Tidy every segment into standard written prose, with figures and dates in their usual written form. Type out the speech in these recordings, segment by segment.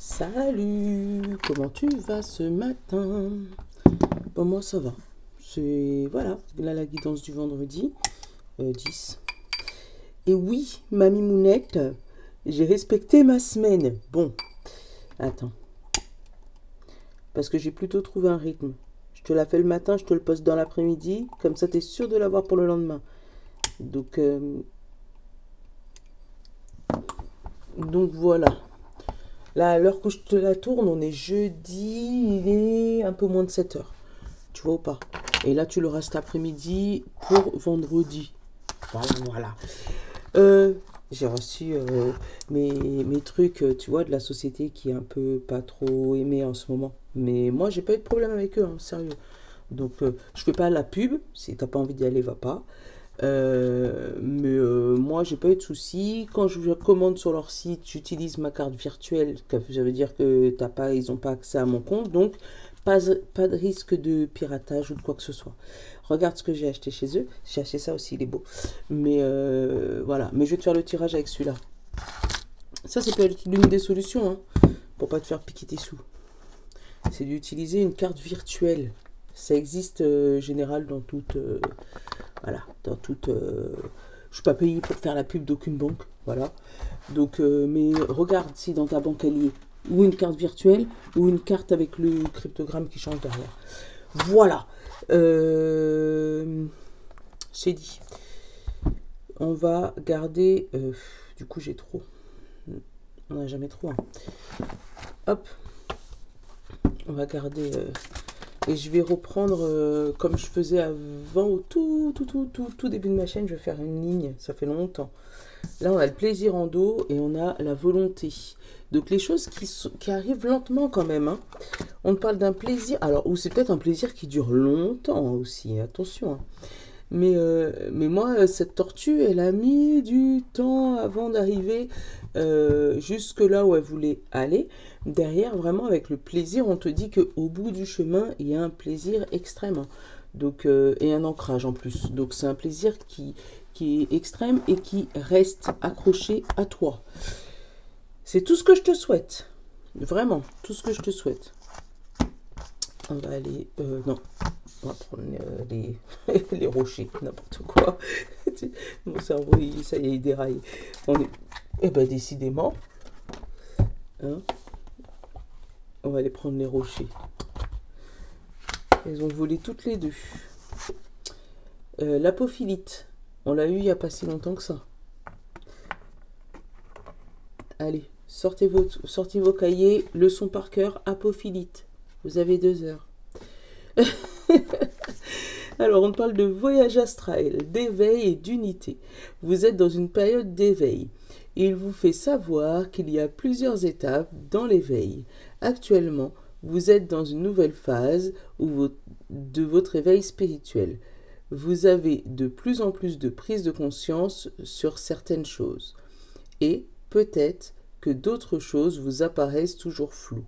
Salut, comment tu vas ce matin? Bon, moi ça va. C'est voilà, là la guidance du vendredi 10. Et oui, mamie Mounette, j'ai respecté ma semaine. Bon, attends. Parce que j'ai plutôt trouvé un rythme. Je te la fais le matin, je te le poste dans l'après-midi. Comme ça, tu es sûr de l'avoir pour le lendemain. Donc voilà. Là, à l'heure que je te la tourne, on est jeudi, il est un peu moins de 7 heures. Tu vois ou pas? Et là, tu l'auras cet après-midi pour vendredi. Voilà. J'ai reçu mes trucs, tu vois, de la société qui est un peu pas trop aimée en ce moment. Mais moi, j'ai pas eu de problème avec eux, hein, sérieux. Donc, je fais pas la pub. Si t'as pas envie d'y aller, va pas. Moi, j'ai pas eu de soucis. Quand je commande sur leur site, j'utilise ma carte virtuelle. Ça veut dire que ils n'ont pas accès à mon compte. Donc, pas de risque de piratage ou de quoi que ce soit. Regarde ce que j'ai acheté chez eux. J'ai acheté ça aussi, il est beau. Mais voilà. Mais je vais te faire le tirage avec celui-là. Ça, c'est peut être l'une des solutions, hein, pour pas te faire piquer tes sous. C'est d'utiliser une carte virtuelle. Ça existe général dans toute... voilà, dans toute... je suis pas payée pour faire la pub d'aucune banque, voilà. Donc, mais regarde si dans ta banque elle y est. Ou une carte virtuelle, ou une carte avec le cryptogramme qui change derrière. Voilà. C'est dit. On va garder... du coup, j'ai trop. On n'a jamais trop. Hein. Hop. On va garder... et je vais reprendre comme je faisais avant, au tout début de ma chaîne, je vais faire une ligne, ça fait longtemps. Là, on a le plaisir en dos et on a la volonté. Donc, les choses qui arrivent lentement quand même. Hein. On parle d'un plaisir, alors, ou c'est peut-être un plaisir qui dure longtemps aussi, attention. Hein. Mais moi, cette tortue, elle a mis du temps avant d'arriver jusque là où elle voulait aller. Derrière, vraiment, avec le plaisir, on te dit qu'au bout du chemin, il y a un plaisir extrême. Donc, et un ancrage en plus. Donc, c'est un plaisir qui est extrême et qui reste accroché à toi. C'est tout ce que je te souhaite. Vraiment, tout ce que je te souhaite. On va aller... non. On va prendre les rochers, n'importe quoi. Mon cerveau, ça y est, il déraille. Eh ben, décidément. Hein, on va aller prendre les rochers. Elles ont volé toutes les deux. L'apophilite. On l'a eu il n'y a pas si longtemps que ça. Allez, sortez vos cahiers. Leçon par cœur, apophilite. Vous avez 2 heures. Alors, on parle de voyage astral, d'éveil et d'unité. Vous êtes dans une période d'éveil. Il vous fait savoir qu'il y a plusieurs étapes dans l'éveil. Actuellement, vous êtes dans une nouvelle phase de votre éveil spirituel. Vous avez de plus en plus de prise de conscience sur certaines choses. Et peut-être que d'autres choses vous apparaissent toujours floues.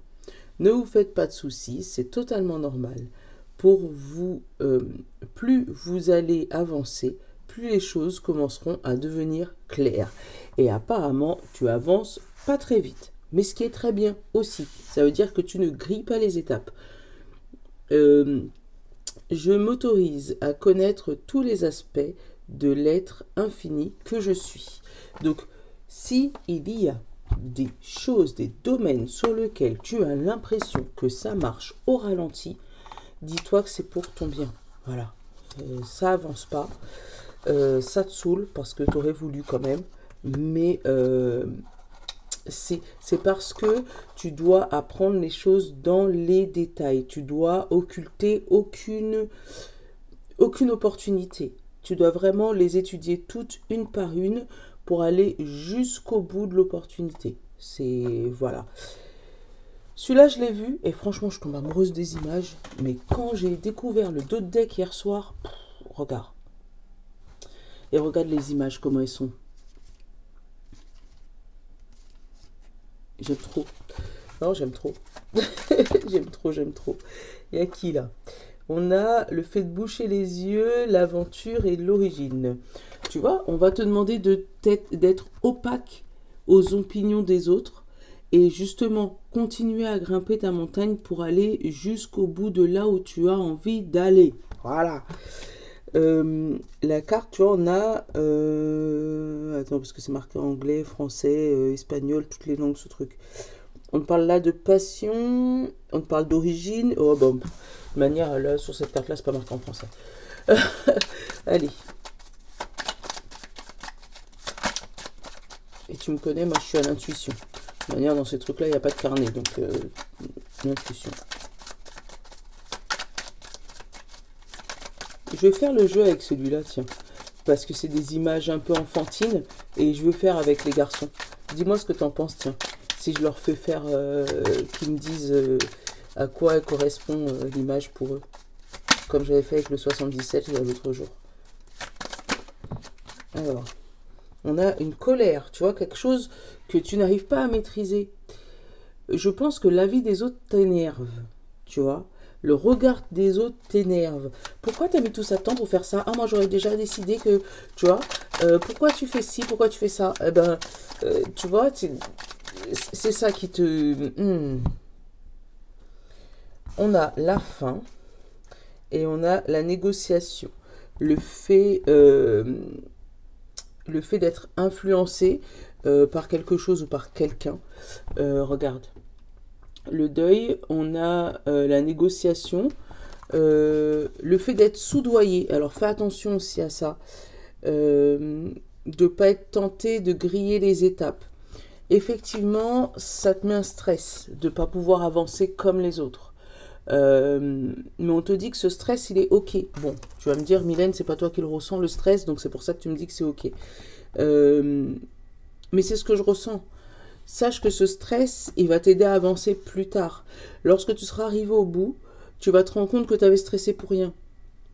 Ne vous faites pas de soucis, c'est totalement normal. Pour vous, plus vous allez avancer, plus les choses commenceront à devenir claires. Et apparemment, tu avances pas très vite. Mais ce qui est très bien aussi, ça veut dire que tu ne grilles pas les étapes. Je m'autorise à connaître tous les aspects de l'être infini que je suis. Donc, si il y a des choses, des domaines sur lesquels tu as l'impression que ça marche au ralenti, dis-toi que c'est pour ton bien. Voilà. Ça avance pas. Ça te saoule parce que tu aurais voulu quand même. Mais c'est parce que tu dois apprendre les choses dans les détails. Tu dois occulter aucune opportunité. Tu dois vraiment les étudier toutes une par une pour aller jusqu'au bout de l'opportunité. C'est... voilà. Celui-là, je l'ai vu et franchement, je tombe amoureuse des images. Mais quand j'ai découvert le dos de deck hier soir, regarde. Et regarde les images, comment elles sont. J'aime trop. Non, j'aime trop. j'aime trop. Il y a qui là? On a le fait de boucher les yeux, l'aventure et l'origine. Tu vois, on va te demander d'être opaque aux opinions des autres et justement continuer à grimper ta montagne pour aller jusqu'au bout de là où tu as envie d'aller. Voilà. La carte, tu vois, on a... attends, parce que c'est marqué anglais, français, espagnol, toutes les langues, ce truc. On parle là de passion, on parle d'origine. Oh, bon, de manière, là, sur cette carte-là, c'est pas marqué en français. Allez. Et tu me connais, moi, je suis à l'intuition. De manière, dans ces trucs-là, il n'y a pas de carnet, donc l'intuition. Je vais faire le jeu avec celui-là, tiens. Parce que c'est des images un peu enfantines. Et je veux faire avec les garçons. Dis-moi ce que tu en penses, tiens. Si je leur fais faire... qu'ils me disent à quoi correspond l'image pour eux. Comme j'avais fait avec le 77 l'autre jour. Alors, on a une colère. Tu vois, quelque chose que tu n'arrives pas à maîtriser. Je pense que l'avis des autres t'énerve. Tu vois. Le regard des autres t'énerve. Pourquoi t'as mis tout ça de temps pour faire ça? Ah, moi, j'aurais déjà décidé que, tu vois, pourquoi tu fais ci, pourquoi tu fais ça? Eh ben, tu vois, c'est ça qui te... On a la faim et on a la négociation. Le fait d'être influencé par quelque chose ou par quelqu'un. Regarde. Le deuil, on a la négociation, le fait d'être soudoyé. Alors fais attention aussi à ça, de ne pas être tenté de griller les étapes. Effectivement, ça te met un stress de ne pas pouvoir avancer comme les autres. Mais on te dit que ce stress, il est ok. Bon, tu vas me dire, Mylène, c'est pas toi qui le ressens, le stress, donc c'est pour ça que tu me dis que c'est ok. Mais c'est ce que je ressens. Sache que ce stress, il va t'aider à avancer plus tard. Lorsque tu seras arrivé au bout, tu vas te rendre compte que tu avais stressé pour rien.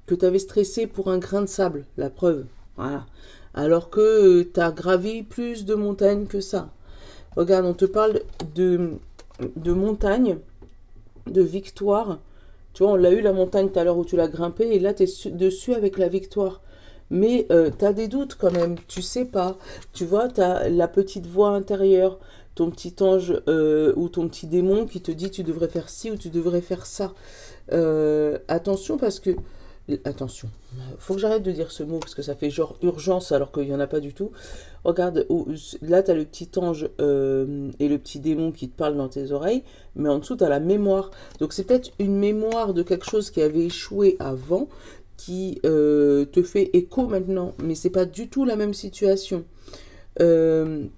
Que tu avais stressé pour un grain de sable, la preuve. Voilà. Alors que tu as gravi plus de montagnes que ça. Regarde, on te parle de montagne, de victoire. Tu vois, on l'a eu la montagne tout à l'heure où tu l'as grimpée et là, tu es dessus avec la victoire. Mais tu as des doutes quand même, tu sais pas. Tu vois, tu as la petite voix intérieure, ton petit ange ou ton petit démon qui te dit tu devrais faire ci ou tu devrais faire ça. Attention parce que... Attention, faut que j'arrête de dire ce mot parce que ça fait genre urgence alors qu'il n'y en a pas du tout. Regarde, là tu as le petit ange et le petit démon qui te parlent dans tes oreilles, mais en dessous tu as la mémoire. Donc c'est peut-être une mémoire de quelque chose qui avait échoué avant qui te fait écho maintenant, mais c'est pas du tout la même situation. Regarde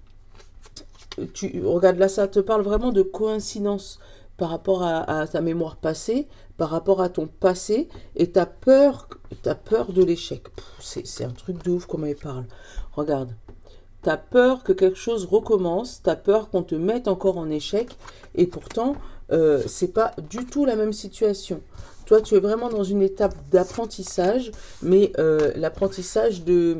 là, ça te parle vraiment de coïncidence par rapport à ta mémoire passée, par rapport à ton passé, et t'as peur de l'échec. C'est un truc de ouf comment il parle. Regarde, t'as peur que quelque chose recommence, t'as peur qu'on te mette encore en échec, et pourtant, c'est pas du tout la même situation. Toi, tu es vraiment dans une étape d'apprentissage, mais l'apprentissage de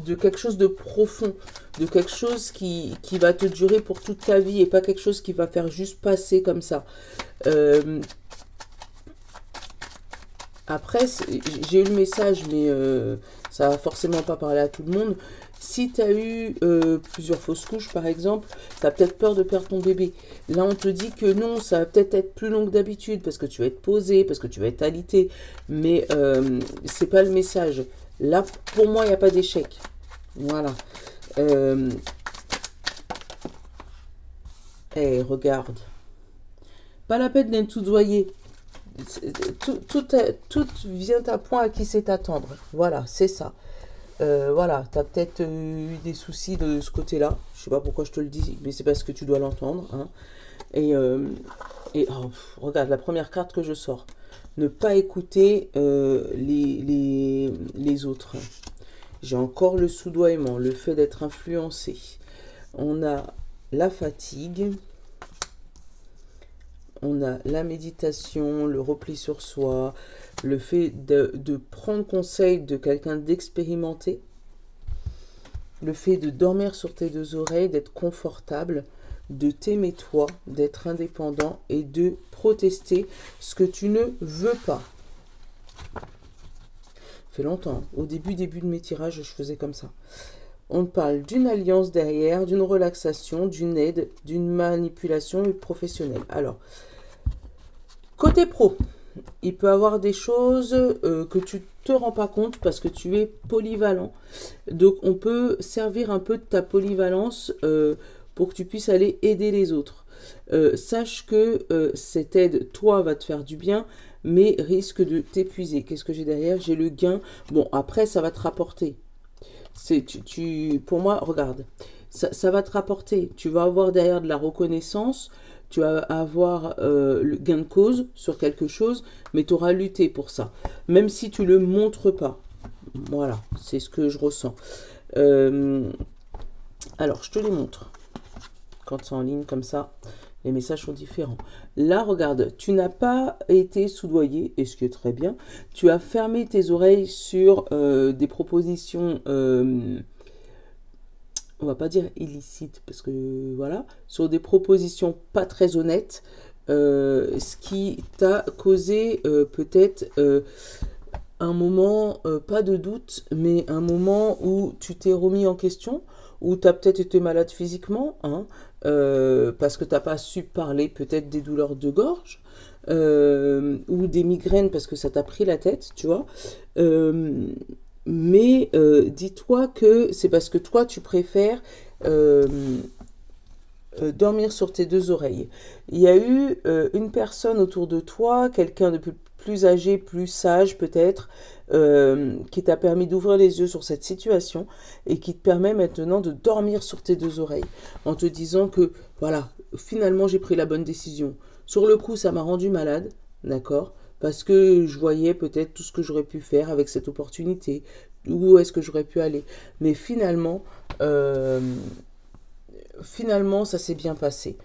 quelque chose de profond, de quelque chose qui va te durer pour toute ta vie et pas quelque chose qui va faire juste passer comme ça. Après, j'ai eu le message, mais ça va forcément pas parler à tout le monde. Si tu as eu plusieurs fausses couches, par exemple, tu as peut-être peur de perdre ton bébé. Là, on te dit que non, ça va peut-être être plus long que d'habitude, parce que tu vas être posé, parce que tu vas être alité. Mais c'est pas le message. Là, pour moi, il n'y a pas d'échec. Voilà. Regarde. Pas la peine d'être soudoyé. Tout vient à point à qui sait t'attendre. Voilà, c'est ça. Voilà, tu as peut-être eu des soucis de ce côté-là. Je sais pas pourquoi je te le dis, mais c'est parce que tu dois l'entendre. Hein. Et regarde, la première carte que je sors. Ne pas écouter les autres. J'ai encore le soudoiement, le fait d'être influencé. On a la fatigue. On a la méditation, le repli sur soi, le fait de prendre conseil de quelqu'un d'expérimenté, le fait de dormir sur tes deux oreilles, d'être confortable, de t'aimer toi, d'être indépendant et de protester ce que tu ne veux pas. Ça fait longtemps. Au début de mes tirages, je faisais comme ça. On parle d'une alliance derrière, d'une relaxation, d'une aide, d'une manipulation professionnelle. Alors, côté pro, il peut y avoir des choses que tu ne te rends pas compte parce que tu es polyvalent. Donc, on peut servir un peu de ta polyvalence pour que tu puisses aller aider les autres. Sache que cette aide, toi, va te faire du bien, mais risque de t'épuiser. Qu'est-ce que j'ai derrière? J'ai le gain. Bon, après, ça va te rapporter. Pour moi, regarde, ça va te rapporter. Tu vas avoir derrière de la reconnaissance, tu vas avoir le gain de cause sur quelque chose, mais tu auras lutté pour ça. Même si tu ne le montres pas. Voilà, c'est ce que je ressens. Alors, je te les montre. Quand c'est en ligne comme ça, les messages sont différents. Là, regarde, tu n'as pas été soudoyé, et ce qui est très bien. Tu as fermé tes oreilles sur des propositions, on va pas dire illicites, parce que voilà, sur des propositions pas très honnêtes, ce qui t'a causé peut-être un moment, pas de doute, mais un moment où tu t'es remis en question, où tu as peut-être été malade physiquement, hein, parce que tu n'as pas su parler peut-être des douleurs de gorge, ou des migraines parce que ça t'a pris la tête, tu vois. Mais dis-toi que c'est parce que toi, tu préfères dormir sur tes deux oreilles. Il y a eu une personne autour de toi, quelqu'un de plus âgé, plus sage peut-être, qui t'a permis d'ouvrir les yeux sur cette situation et qui te permet maintenant de dormir sur tes deux oreilles en te disant que voilà, finalement j'ai pris la bonne décision. Sur le coup, ça m'a rendu malade, d'accord, parce que je voyais peut-être tout ce que j'aurais pu faire avec cette opportunité, où est-ce que j'aurais pu aller. Mais finalement, ça s'est bien passé.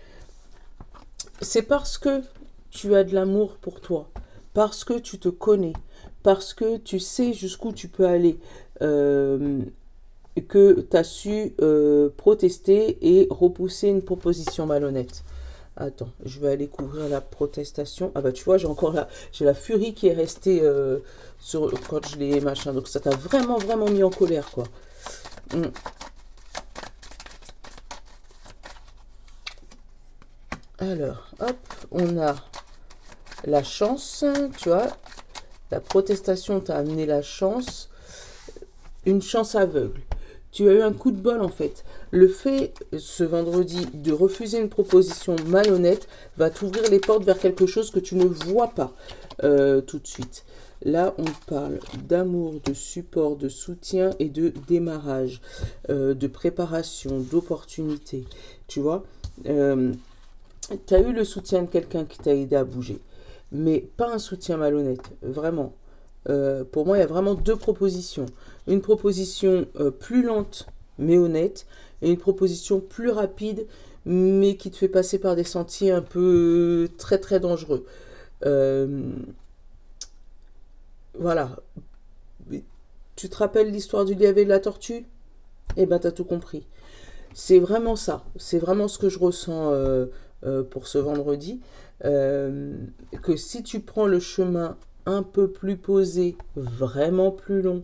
C'est parce que tu as de l'amour pour toi, parce que tu te connais, parce que tu sais jusqu'où tu peux aller, que tu as su protester et repousser une proposition malhonnête. Attends, je vais aller couvrir la protestation. Ah bah tu vois, j'ai la furie qui est restée quand je l'ai machin. Donc ça t'a vraiment, vraiment mis en colère, quoi. Alors, hop, on a la chance, tu vois. La protestation t'a amené la chance. Une chance aveugle. Tu as eu un coup de bol en fait. Le fait, ce vendredi, de refuser une proposition malhonnête va t'ouvrir les portes vers quelque chose que tu ne vois pas tout de suite. Là, on parle d'amour, de support, de soutien et de démarrage, de préparation, d'opportunité. Tu vois, tu as eu le soutien de quelqu'un qui t'a aidé à bouger, mais pas un soutien malhonnête, vraiment. Pour moi, il y a vraiment deux propositions. Une proposition plus lente, mais honnête, et une proposition plus rapide, mais qui te fait passer par des sentiers un peu très, très dangereux. Voilà. Tu te rappelles l'histoire du lièvre et de la tortue? Eh ben, tu as tout compris. C'est vraiment ça. C'est vraiment ce que je ressens pour ce vendredi. Que si tu prends le chemin un peu plus posé, vraiment plus long,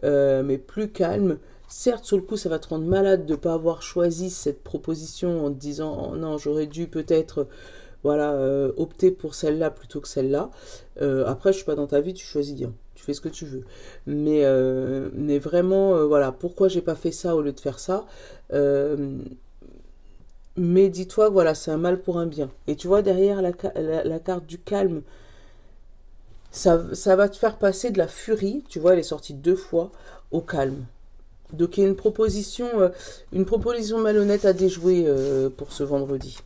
mais plus calme. Certes, sur le coup, ça va te rendre malade de ne pas avoir choisi cette proposition en te disant oh, non, j'aurais dû peut-être voilà, opter pour celle-là plutôt que celle-là. Après, je ne suis pas dans ta vie, tu choisis, hein. Tu fais ce que tu veux. Mais vraiment, voilà, pourquoi j'ai pas fait ça au lieu de faire ça mais dis-toi que voilà, c'est un mal pour un bien. Et tu vois, derrière la carte du calme, ça va te faire passer de la furie, tu vois, elle est sortie 2 fois, au calme. Donc il y a une proposition malhonnête à déjouer pour ce vendredi.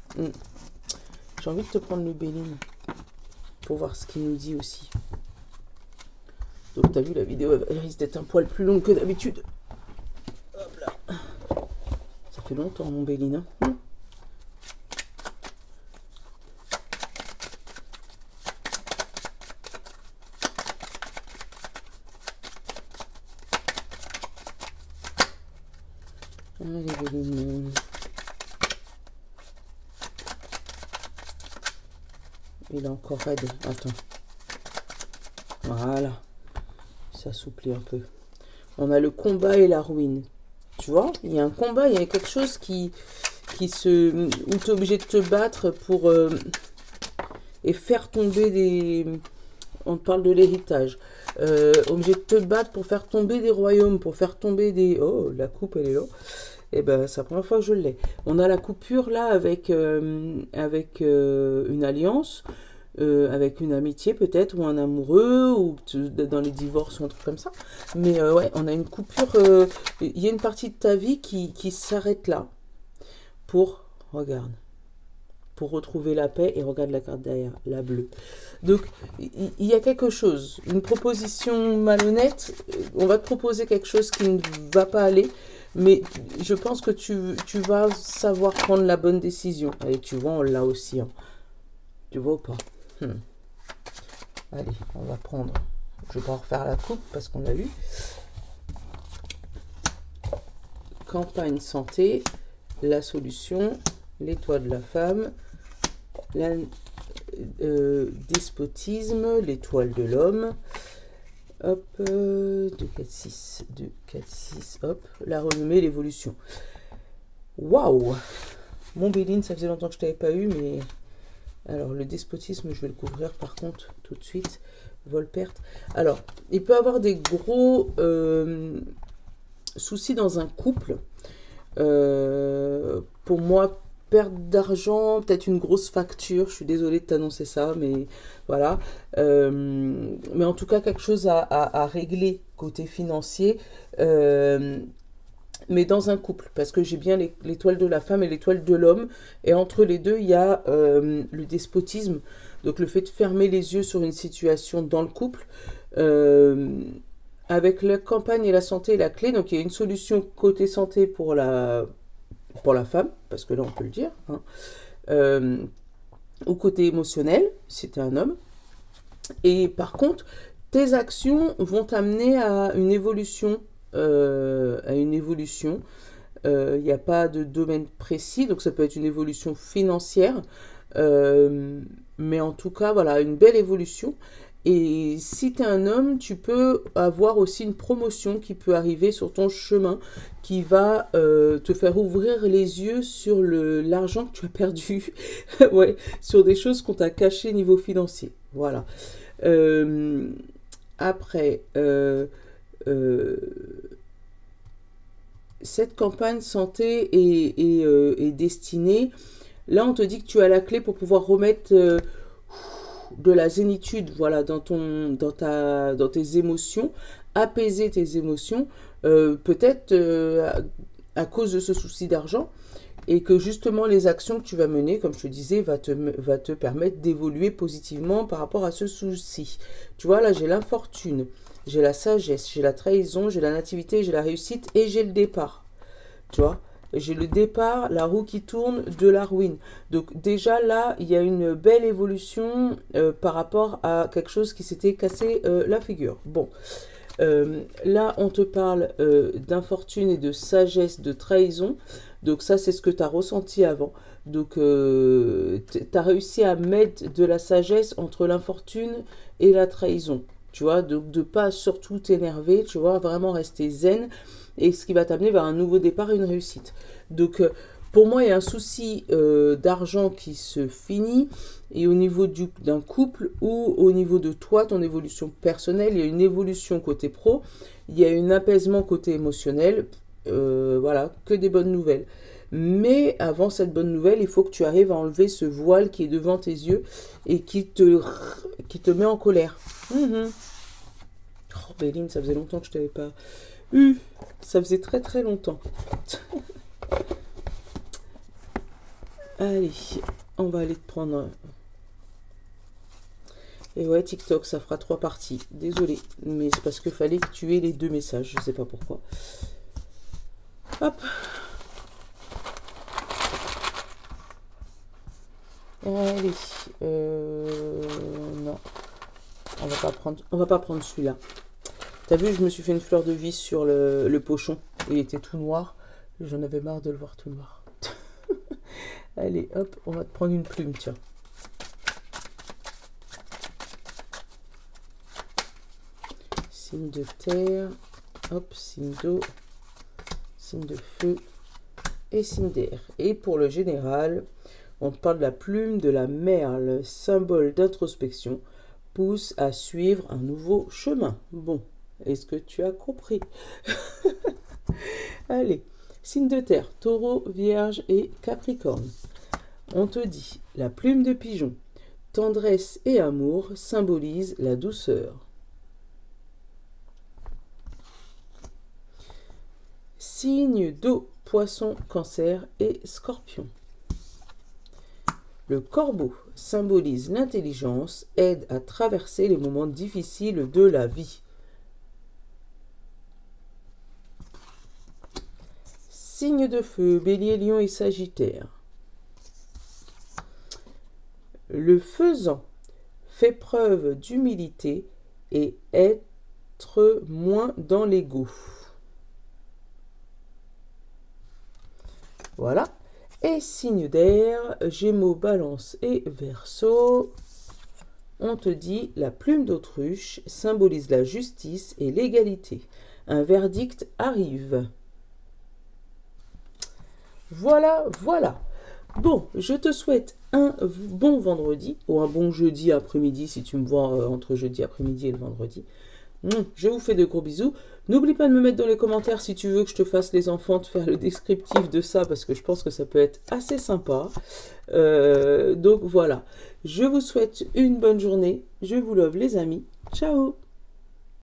J'ai envie de te prendre le Béline pour voir ce qu'il nous dit aussi. Donc t'as vu, la vidéo elle risque d'être un poil plus longue que d'habitude. Hop là. Ça fait longtemps mon Béline, hein. Allez, Béline. Il est encore raide. Attends. Voilà. Ça s'assouplit un peu. On a le combat et la ruine. Tu vois, il y a un combat, il y a quelque chose où tu es obligé de te battre pour et faire tomber des... On parle de l'héritage. Obligé de te battre pour faire tomber des royaumes, pour faire tomber des... Oh, la coupe, elle est là. Eh ben, c'est la première fois que je l'ai. On a la coupure là avec une alliance, avec une amitié peut-être, ou un amoureux, ou dans les divorces ou un truc comme ça. Mais ouais, on a une coupure. Il y a une partie de ta vie qui s'arrête là pour, regarde, pour retrouver la paix, et regarde la carte derrière, la bleue. Donc, il y a quelque chose, une proposition malhonnête, on va te proposer quelque chose qui ne va pas aller, mais je pense que tu vas savoir prendre la bonne décision. Allez, tu vois, on l'a aussi. Hein. Tu vois ou pas? Allez, on va prendre, je vais pas refaire la coupe parce qu'on l'a eu. Campagne santé, la solution, l'étoile de la femme, despotisme, l'étoile de l'homme, hop, 2, 4, 6, 2, 4, 6, hop, la renommée, l'évolution. Waouh! Mon Béline, ça faisait longtemps que je t'avais pas eu, mais... Alors, le despotisme, je vais le couvrir par contre tout de suite. Vol-perte. Alors, il peut y avoir des gros soucis dans un couple. Pour moi, perte d'argent, peut-être une grosse facture. Je suis désolée de t'annoncer ça, mais voilà. Mais en tout cas, quelque chose à régler côté financier. Mais dans un couple, parce que j'ai bien l'étoile de la femme et l'étoile de l'homme, et entre les deux, il y a le despotisme, donc le fait de fermer les yeux sur une situation dans le couple, avec la campagne et la santé et la clé, donc il y a une solution côté santé pour la femme, parce que là on peut le dire, hein, ou côté émotionnel, si tu es un homme, et par contre, tes actions vont t'amener à une évolution. Il n'y a pas de domaine précis, donc ça peut être une évolution financière, mais en tout cas, voilà, une belle évolution. Et si tu es un homme, tu peux avoir aussi une promotion qui peut arriver sur ton chemin, qui va te faire ouvrir les yeux sur l'argent que tu as perdu, ouais, sur des choses qu'on t'a cachées niveau financier. Voilà. Après... cette campagne santé est destinée. Là, on te dit que tu as la clé pour pouvoir remettre de la zénitude, voilà, dans tes émotions, apaiser tes émotions, peut-être à cause de ce souci d'argent, et que justement les actions que tu vas mener, comme je te disais, va te permettre d'évoluer positivement par rapport à ce souci. Tu vois, là, j'ai l'infortune. J'ai la sagesse, j'ai la trahison, j'ai la nativité, j'ai la réussite et j'ai le départ. Tu vois, j'ai le départ, la roue qui tourne, de la ruine. Donc déjà là, il y a une belle évolution par rapport à quelque chose qui s'était cassé la figure. Bon, là on te parle d'infortune et de sagesse, de trahison. Donc ça c'est ce que tu as ressenti avant. Donc tu as réussi à mettre de la sagesse entre l'infortune et la trahison. Tu vois, donc de pas surtout t'énerver, tu vois, vraiment rester zen, et ce qui va t'amener vers un nouveau départ et une réussite. Donc, pour moi, il y a un souci d'argent qui se finit, et au niveau d'un couple, ou au niveau de toi, ton évolution personnelle, il y a une évolution côté pro, il y a un apaisement côté émotionnel, voilà, que des bonnes nouvelles. Mais avant cette bonne nouvelle, il faut que tu arrives à enlever ce voile qui est devant tes yeux et qui te met en colère. Oh, Béline, ça faisait longtemps que je t'avais pas eu. Ça faisait très très longtemps. Allez, on va aller te prendre. Et ouais, TikTok, ça fera 3 parties. Désolée, mais c'est parce qu'il fallait que tu aies les 2 messages. Je sais pas pourquoi. Hop. Allez, non, on va pas prendre celui-là. T'as vu, je me suis fait une fleur de vis sur le pochon. Il était tout noir. J'en avais marre de le voir tout noir. Allez, hop, on va te prendre une plume, tiens. Signe de terre. Hop, signe d'eau. signe de feu et signe d'air. Et pour le général, on parle de la plume de la merle, symbole d'introspection, pousse à suivre un nouveau chemin. Bon, est-ce que tu as compris? Allez, signe de terre, taureau, vierge et capricorne. On te dit, la plume de pigeon, tendresse et amour symbolisent la douceur. Signe d'eau, poisson, cancer et scorpion. Le corbeau symbolise l'intelligence, aide à traverser les moments difficiles de la vie. Signe de feu, bélier, lion et sagittaire. Le faisan fait preuve d'humilité et être moins dans l'ego. Voilà. Et signe d'air, Gémeaux, Balance et Verseau. On te dit, la plume d'autruche symbolise la justice et l'égalité. Un verdict arrive. Voilà, voilà. Bon, je te souhaite un bon vendredi, ou un bon jeudi après-midi, si tu me vois entre jeudi après-midi et le vendredi. Je vous fais de gros bisous. N'oublie pas de me mettre dans les commentaires si tu veux que je te fasse les enfants, de faire le descriptif de ça, parce que je pense que ça peut être assez sympa. Donc voilà, je vous souhaite une bonne journée. Je vous love les amis. Ciao!